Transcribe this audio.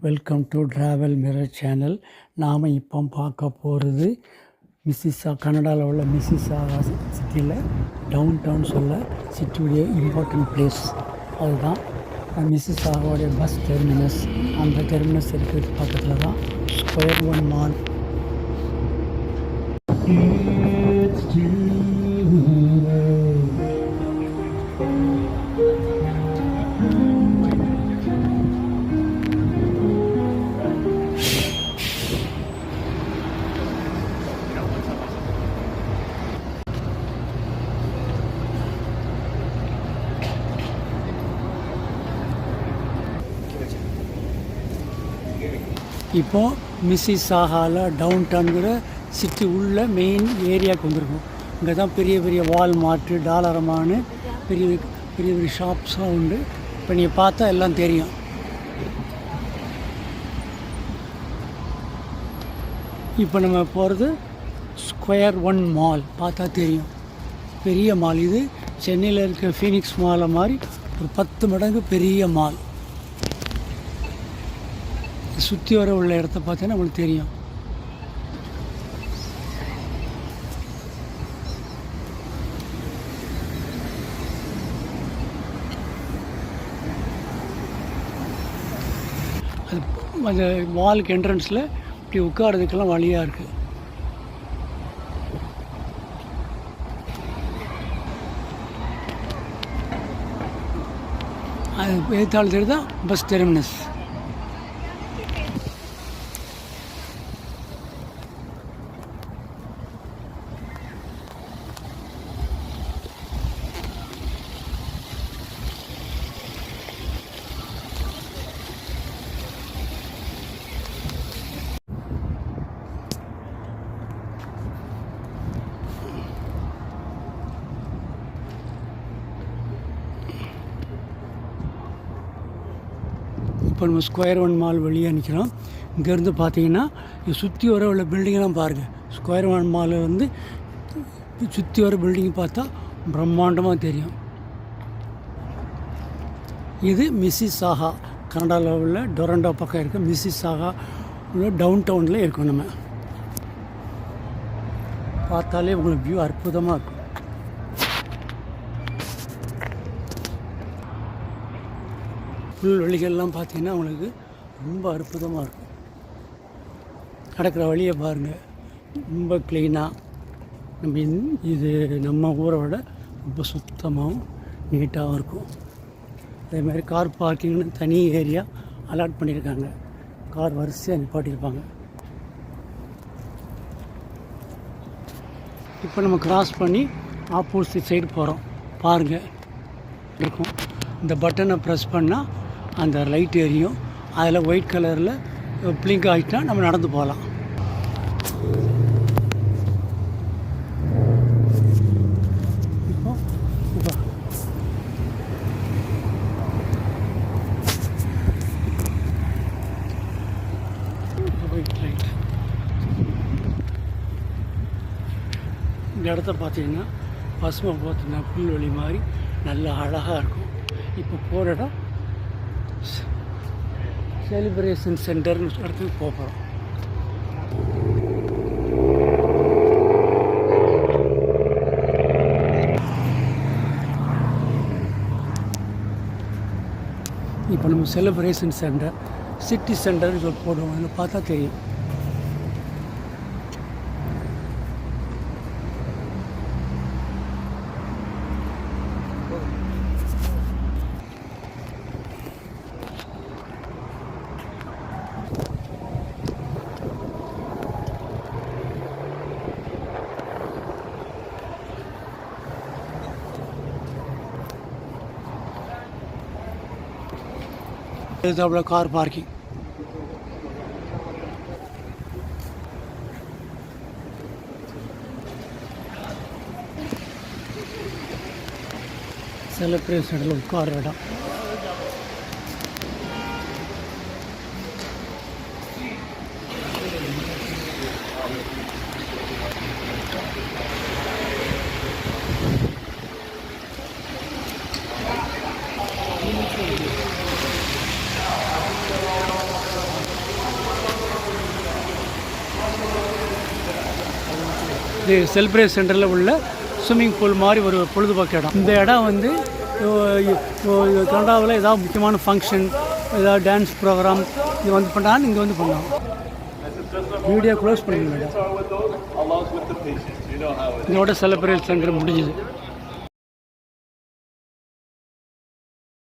Welcome to travel mirror channel. நாம் இப்போ பார்க்க போகிறது கனடாவில் உள்ள மிசிசாகா சிட்டியில் டவுன் டவுன் சொல்ல சிட்டியுடைய இம்பார்ட்டன்ட் பிளேஸ். அதுதான் மிசிசாகாவுடைய பஸ் டெர்மினஸ். அந்த டெர்மினஸ் இருக்கிறது பக்கத்தில் தான் ஸ்கொயர் ஒன் மால். இப்போது மிசிசாகாவில் டவுன் டவுனுங்கிற சிட்டி உள்ள மெயின் ஏரியாவுக்கு வந்திருக்கும். இங்கே தான் பெரிய பெரிய வால்மார்ட்டு, டாலரமானு பெரிய பெரிய பெரிய ஷாப்ஸாக உண்டு. இப்போ நீங்கள் பார்த்தா எல்லாம் தெரியும். இப்போ நம்ம போகிறது ஸ்கொயர் ஒன் மால். பார்த்தா தெரியும், பெரிய மால். இது சென்னையில் இருக்க ஃபீனிக்ஸ் மாலை மாதிரி ஒரு 10 மடங்கு பெரிய மால். சுற்றி வர உள்ள இடத்த பார்த்தீங்கன்னா உங்களுக்கு தெரியும். அது அந்த மாலுக்கு என்ட்ரன்ஸில் இப்படி உட்காரதுக்கெல்லாம் வழியாக இருக்குது. அது எதிர்த்தாலும் தெரியுது தான் பஸ் டெர்மினஸ். இப்போ நம்ம ஸ்கொயர் ஒன் மால் வெளியே நிற்கிறோம். இங்கேருந்து பார்த்தீங்கன்னா இது சுற்றி வர உள்ள பில்டிங்கெலாம் பாருங்கள். ஸ்கொயர் ஒன் மால் வந்து சுற்றி வர பில்டிங் பார்த்தா பிரம்மாண்டமாக தெரியும். இது மிசிசாகா, கனடாவில் உள்ள டொரண்டோ பக்கம் இருக்க மிசிசாகா உள்ள டவுன் டவுனில் இருக்கும். நம்ம பார்த்தாலே உங்களுக்கு வியூ அற்புதமாக இருக்கும். புல்வெளிகள்லாம் பார்த்தீங்கன்னா உங்களுக்கு ரொம்ப அற்புதமாக இருக்கும். நடக்கிற வழியை பாருங்கள், ரொம்ப க்ளீனாக. இது நம்ம ஊரை விட ரொம்ப சுத்தமாகவும் நீட்டாகவும் இருக்கும். அதேமாதிரி கார் பார்க்கிங்னு தனி ஏரியா அலாட் பண்ணியிருக்காங்க. கார் வரிசையாக நிப்பாட்டியிருப்பாங்க. இப்போ நம்ம கிராஸ் பண்ணி ஆப்போசிட் சைடு போகிறோம். பாருங்கள் இருக்கும். இந்த பட்டனை ப்ரெஸ் பண்ணால் அந்த லைட் எரியும். அதில் ஒயிட் கலரில் பிளிங்க் ஆகிட்டா நம்ம நடந்து போகலாம். White light. இந்த இடத்த பார்த்தீங்கன்னா பசுமை பார்த்தீங்கன்னா புல்வெளி மாதிரி நல்லா அழகாக இருக்கும். இப்போ போகிற இடம் செலிப்ரேஷன் சென்டர்னு இடத்துக்கு போகிறோம். இப்போ நம்ம செலிப்ரேஷன் சென்டர், சிட்டி சென்டர்னு சொல்லி போடுவோம். அதில் பார்த்தா தெரியும். அவ்வளோ கார் பார்க்கிங். செலிப்ரேஷனில் உட்கார இடம். இது செலிப்ரேட் சென்டரில் உள்ள ஸ்விம்மிங் பூல் மாதிரி ஒரு பொழுதுபோக்கு இடம். இந்த இடம் வந்து கனடாவில் ஏதாவது முக்கியமான ஃபங்க்ஷன், ஏதாவது டான்ஸ் ப்ரோக்ராம் இது வந்து பண்ணாலும் இங்கே வந்து பண்ணலாம். வீடியோ க்ளோஸ் பண்ணுங்க. இதோட செலிப்ரேட் சென்டர் முடிஞ்சுது.